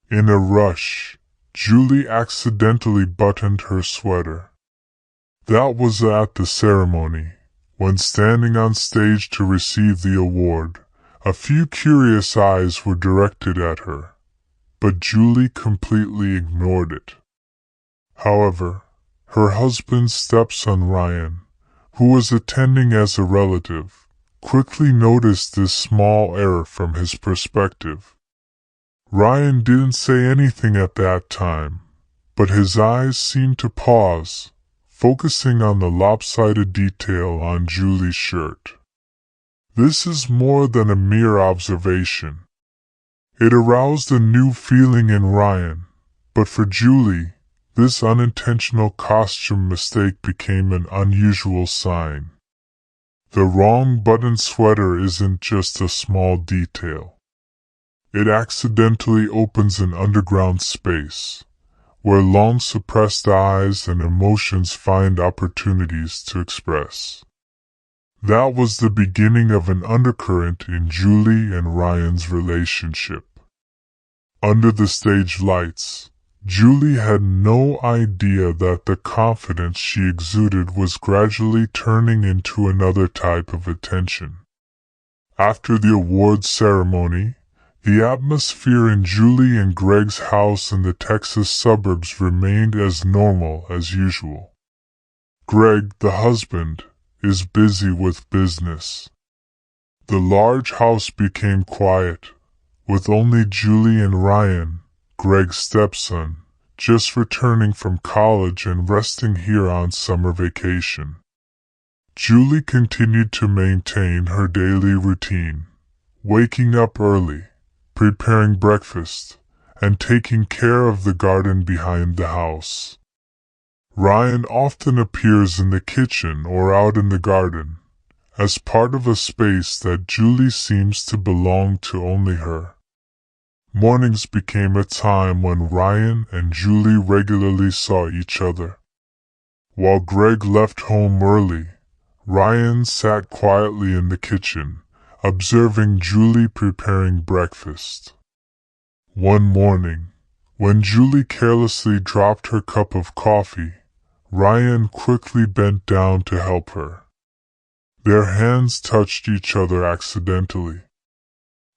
In a rush, Julie accidentally buttoned her sweater. That was at the ceremony. When standing on stage to receive the award, a few curious eyes were directed at her, but Julie completely ignored it. However, her husband's stepson Ryan, who was attending as a relative, quickly noticed this small error from his perspective. Ryan didn't say anything at that time, but his eyes seemed to pause, focusing on the lopsided detail on Julie's shirt. This is more than a mere observation. It aroused a new feeling in Ryan, but for Julie, this unintentional costume mistake became an unusual sign. The wrong button sweater isn't just a small detail. It accidentally opens an underground space, where long-suppressed eyes and emotions find opportunities to express. That was the beginning of an undercurrent in Julie and Ryan's relationship. Under the stage lights, Julie had no idea that the confidence she exuded was gradually turning into another type of attention. After the awards ceremony, the atmosphere in Julie and Greg's house in the Texas suburbs remained as normal as usual. Greg, the husband, is busy with business. The large house became quiet, with only Julie and Ryan, Greg's stepson, just returning from college and resting here on summer vacation. Julie continued to maintain her daily routine, waking up early, preparing breakfast, and taking care of the garden behind the house. Ryan often appears in the kitchen or out in the garden, as part of a space that Julie seems to belong to only her. Mornings became a time when Ryan and Julie regularly saw each other. While Greg left home early, Ryan sat quietly in the kitchen, observing Julie preparing breakfast. One morning, when Julie carelessly dropped her cup of coffee, Ryan quickly bent down to help her. Their hands touched each other accidentally.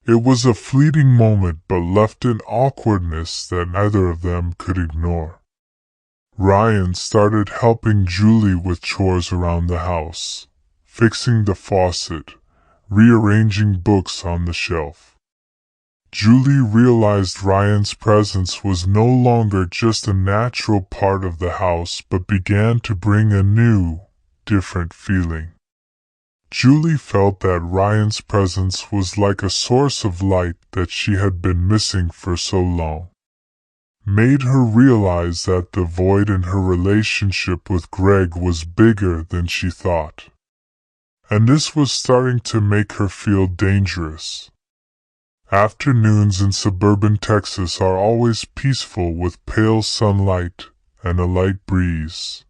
It was a fleeting moment but left an awkwardness that neither of them could ignore. Ryan started helping Julie with chores around the house, fixing the faucet, rearranging books on the shelf. Julie realized Ryan's presence was no longer just a natural part of the house but began to bring a new, different feeling. Julie felt that Ryan's presence was like a source of light that she had been missing for so long. Made her realize that the void in her relationship with Greg was bigger than she thought. And this was starting to make her feel dangerous. Afternoons in suburban Texas are always peaceful with pale sunlight and a light breeze.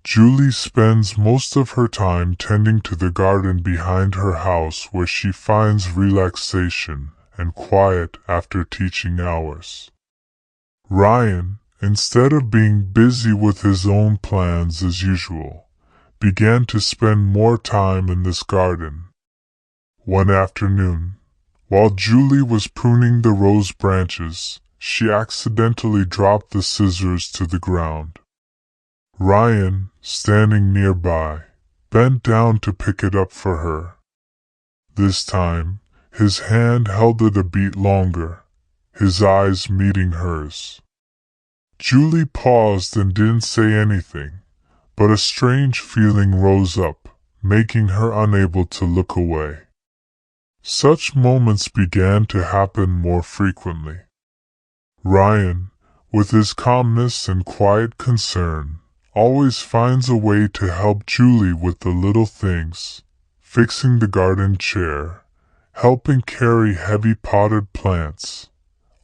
Julie spends most of her time tending to the garden behind her house where she finds relaxation and quiet after teaching hours. Ryan, instead of being busy with his own plans as usual, began to spend more time in this garden. One afternoon, while Julie was pruning the rose branches, she accidentally dropped the scissors to the ground. Ryan, standing nearby, bent down to pick it up for her. This time, his hand held it a beat longer, his eyes meeting hers. Julie paused and didn't say anything, but a strange feeling rose up, making her unable to look away. Such moments began to happen more frequently. Ryan, with his calmness and quiet concern, always finds a way to help Julie with the little things, fixing the garden chair, helping carry heavy potted plants,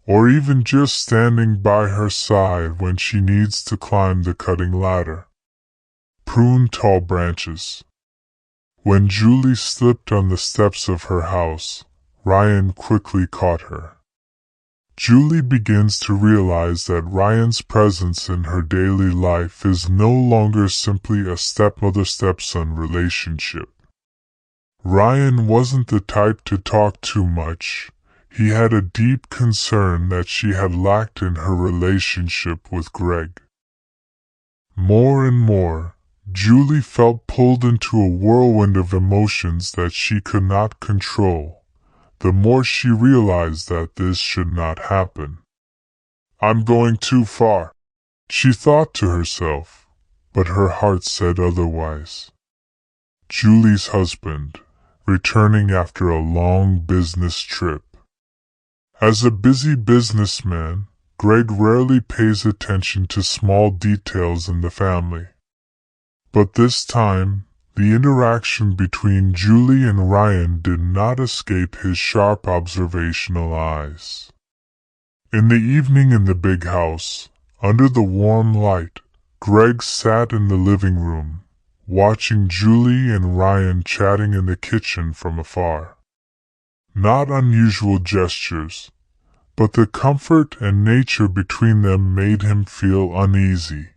or even just standing by her side when she needs to climb the cutting ladder. Prune tall branches. When Julie slipped on the steps of her house, Ryan quickly caught her. Julie begins to realize that Ryan's presence in her daily life is no longer simply a stepmother-stepson relationship. Ryan wasn't the type to talk too much. He had a deep concern that she had lacked in her relationship with Greg. More and more, Julie felt pulled into a whirlwind of emotions that she could not control. The more she realized that this should not happen. "I'm going too far," she thought to herself, but her heart said otherwise. Julie's husband, returning after a long business trip. As a busy businessman, Greg rarely pays attention to small details in the family. But this time, the interaction between Julie and Ryan did not escape his sharp observational eyes. In the evening in the big house, under the warm light, Greg sat in the living room, watching Julie and Ryan chatting in the kitchen from afar. Not unusual gestures, but the comfort and nature between them made him feel uneasy.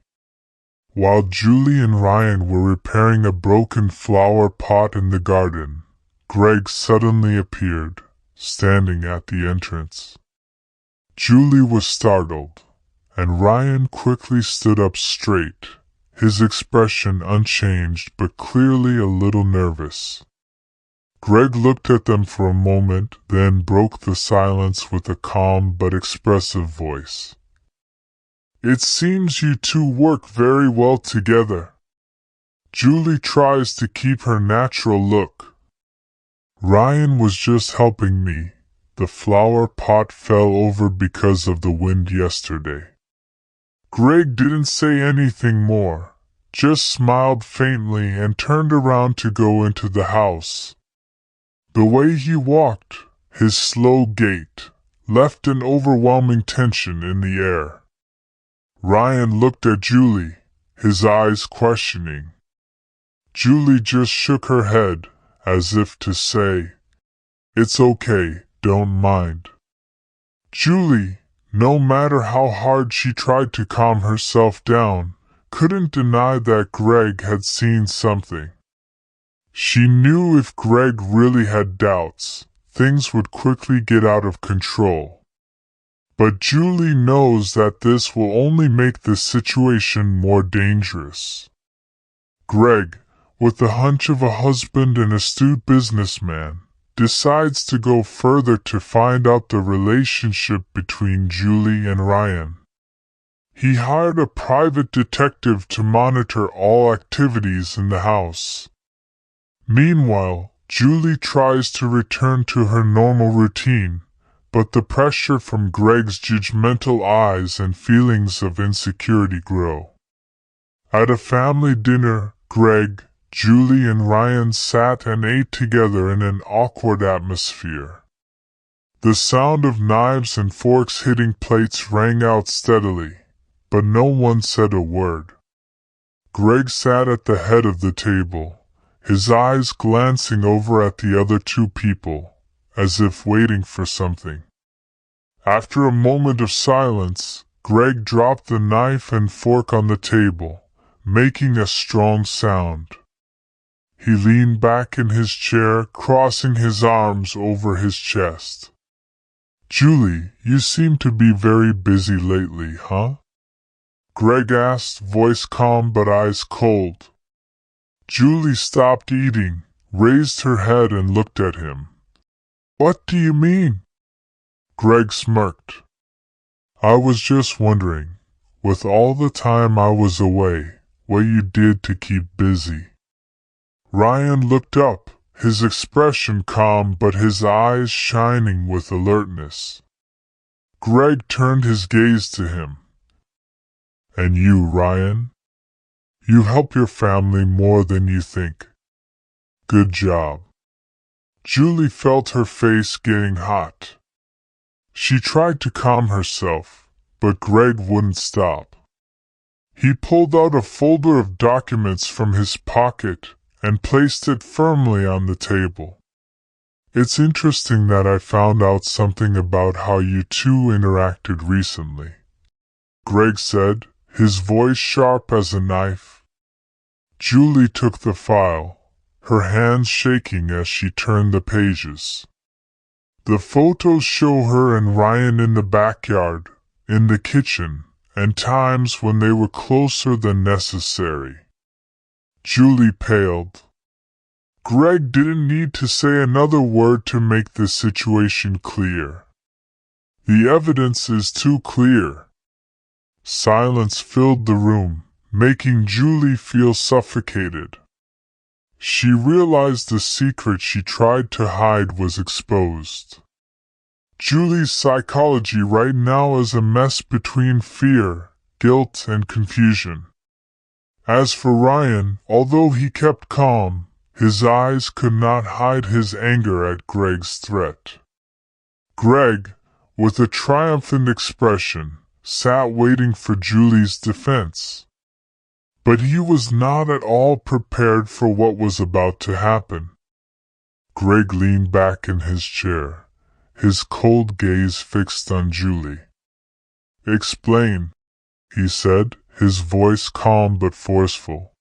While Julie and Ryan were repairing a broken flower pot in the garden, Greg suddenly appeared, standing at the entrance. Julie was startled, and Ryan quickly stood up straight, his expression unchanged but clearly a little nervous. Greg looked at them for a moment, then broke the silence with a calm but expressive voice. "It seems you two work very well together." Julie tries to keep her natural look. "Ryan was just helping me. The flower pot fell over because of the wind yesterday." Greg didn't say anything more, just smiled faintly and turned around to go into the house. The way he walked, his slow gait, left an overwhelming tension in the air. Ryan looked at Julie, his eyes questioning. Julie just shook her head, as if to say, "It's okay, don't mind." Julie, no matter how hard she tried to calm herself down, couldn't deny that Greg had seen something. She knew if Greg really had doubts, things would quickly get out of control. But Julie knows that this will only make the situation more dangerous. Greg, with the hunch of a husband and astute businessman, decides to go further to find out the relationship between Julie and Ryan. He hired a private detective to monitor all activities in the house. Meanwhile, Julie tries to return to her normal routine, but the pressure from Greg's judgmental eyes and feelings of insecurity grow. At a family dinner, Greg, Julie and Ryan sat and ate together in an awkward atmosphere. The sound of knives and forks hitting plates rang out steadily, but no one said a word. Greg sat at the head of the table, his eyes glancing over at the other two people, as if waiting for something. After a moment of silence, Greg dropped the knife and fork on the table, making a strong sound. He leaned back in his chair, crossing his arms over his chest. "Julie, you seem to be very busy lately, huh?" Greg asked, voice calm but eyes cold. Julie stopped eating, raised her head and looked at him. "What do you mean?" Greg smirked. "I was just wondering, with all the time I was away, what you did to keep busy." Ryan looked up, his expression calm but his eyes shining with alertness. Greg turned his gaze to him. "And you, Ryan? You help your family more than you think. Good job." Julie felt her face getting hot. She tried to calm herself, but Greg wouldn't stop. He pulled out a folder of documents from his pocket and placed it firmly on the table. It's interesting that I found out something about how you two interacted recently, Greg said, his voice sharp as a knife. Julie took the file, her hands shaking as she turned the pages. The photos show her and Ryan in the backyard, in the kitchen, and times when they were closer than necessary. Julie paled. Greg didn't need to say another word to make the situation clear. The evidence is too clear. Silence filled the room, making Julie feel suffocated. She realized the secret she tried to hide was exposed. Julie's psychology right now is a mess between fear, guilt, and confusion. As for Ryan, although he kept calm, his eyes could not hide his anger at Greg's threat. Greg, with a triumphant expression, sat waiting for Julie's defense. But he was not at all prepared for what was about to happen. Greg leaned back in his chair, his cold gaze fixed on Julie. Explain, he said, his voice calm but forceful.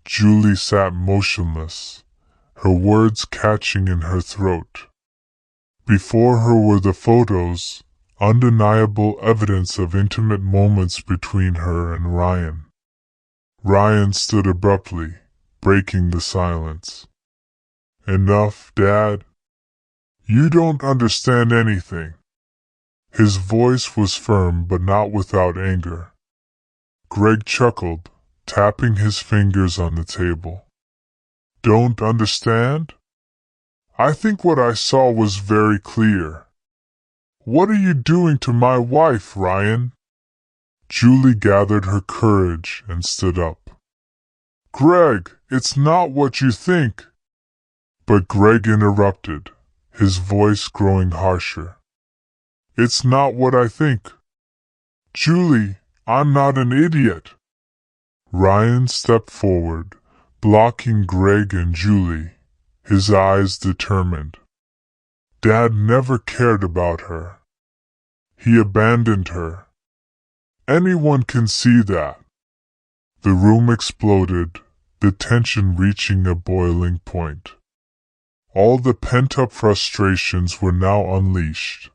Julie sat motionless, her words catching in her throat. Before her were the photos, undeniable evidence of intimate moments between her and Ryan. Ryan stood abruptly, breaking the silence. Enough, Dad. You don't understand anything. His voice was firm but not without anger. Greg chuckled, tapping his fingers on the table. Don't understand? I think what I saw was very clear. What are you doing to my wife, Ryan? Julie gathered her courage and stood up. Greg, it's not what you think. But Greg interrupted, his voice growing harsher. It's not what I think. Julie, I'm not an idiot. Ryan stepped forward, blocking Greg and Julie, his eyes determined. Dad never cared about her. He abandoned her. Anyone can see that. The room exploded, the tension reaching a boiling point. All the pent-up frustrations were now unleashed,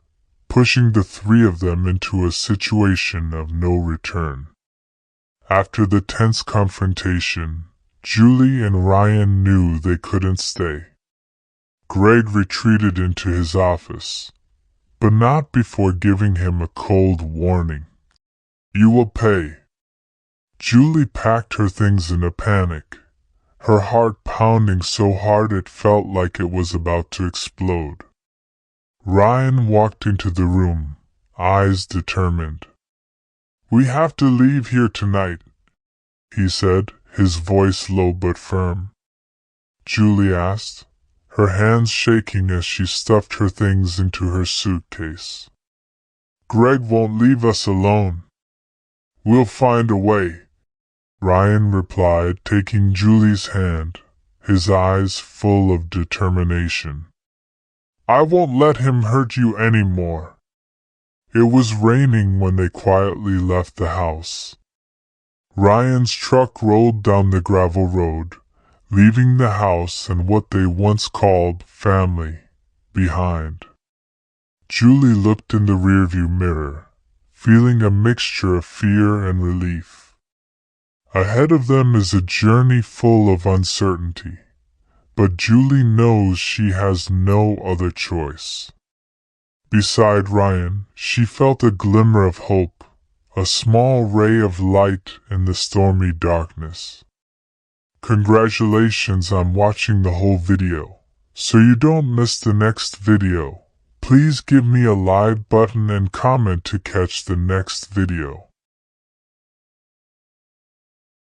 pushing the three of them into a situation of no return. After the tense confrontation, Julie and Ryan knew they couldn't stay. Greg retreated into his office, but not before giving him a cold warning. You will pay. Julie packed her things in a panic, her heart pounding so hard it felt like it was about to explode. Ryan walked into the room, eyes determined. We have to leave here tonight, he said, his voice low but firm. Julie asked, her hands shaking as she stuffed her things into her suitcase. Greg won't leave us alone. We'll find a way, Ryan replied, taking Julie's hand, his eyes full of determination. I won't let him hurt you any more. It was raining when they quietly left the house. Ryan's truck rolled down the gravel road, leaving the house and what they once called family behind. Julie looked in the rearview mirror, feeling a mixture of fear and relief. Ahead of them is a journey full of uncertainty, but Julie knows she has no other choice. Beside Ryan, she felt a glimmer of hope, a small ray of light in the stormy darkness. Congratulations on watching the whole video. So you don't miss the next video, please give me a like button and comment to catch the next video.